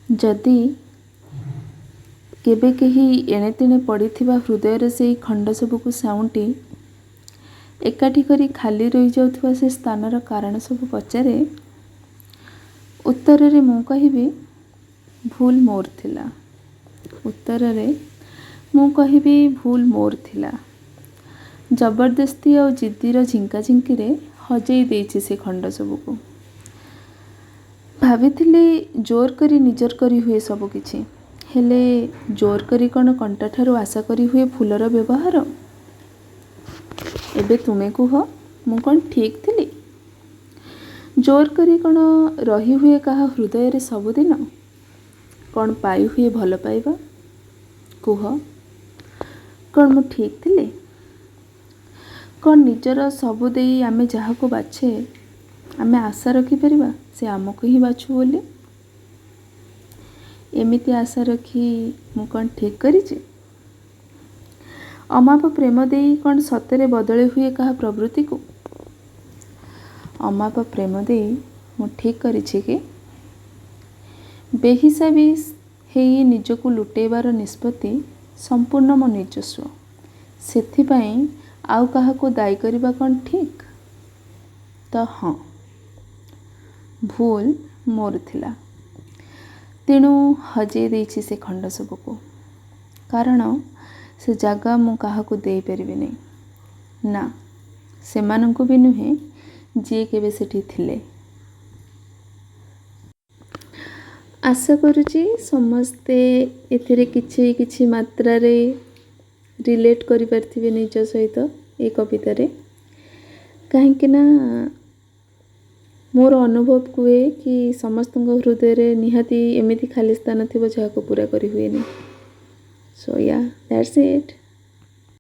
जदि केबे केही एणे तेणे पड़िथिबा हृदयर से खंड सबको साउंटी एकाठी करी खाली रही जाउथिबा से स्थानर कारण सब पचारे, उत्तर रे मु कहिबी भूल मोर थिला। उत्तर रे मु कहिबी भूल मोर थिला। जबरदस्ती और जिद्दीर झिंका झिंकी रे हजई देइछि से खंड सबको। भाविथिली जोर करी निजर करी हुए सब किछि, हेले जोर करी कौन कंटा ठारू आशा करी हुए फूलर व्यवहार। एबे तुमे कुह मु कौन ठीक थिली? जोर करी कौन रही हुए कहा हृदय रे सबुदिन? कौन पाई हुए भल पाइबा? कुह कौन मु ठीक थिली? कौन निजर सबु देई आमे जाहाको बाछे आमे आशा रखी परिबा से आमको ही बाछु बोली? एमिति आशा रखी मु कौन ठीक करिछि? अमाप प्रेम देई कौन सतरे बदले हुए कहा प्रवृत्ति को? अमाप प्रेम देई मु ठीक करिछि कि? बेहिसाबी हेई निजको लुटेबार निष्पत्ति संपूर्ण मो निजस्व, सेथिपाई आउ काहाको दायी करिबा कौन ठीक? तो हाँ, भूल मोर थिला। तेणु हजे देइछि से खंड सबको, कारण से जगह मु काहाको देई परिबि नै। ना सेमानंकु भी नुहे जे केबे सेठी थिले। आशा करुची समस्ते एथिरे किछि किछि मात्रा रे रिलेट करि परथिबे निज सहित ए कविता रे। काहेकि ना मोर अनुभव कुए कि समस्त हृदय रे निहाती एमिति खाली स्थान थिबो जहाको पूरा करी हुए नहीं। सो या दैट्स इट।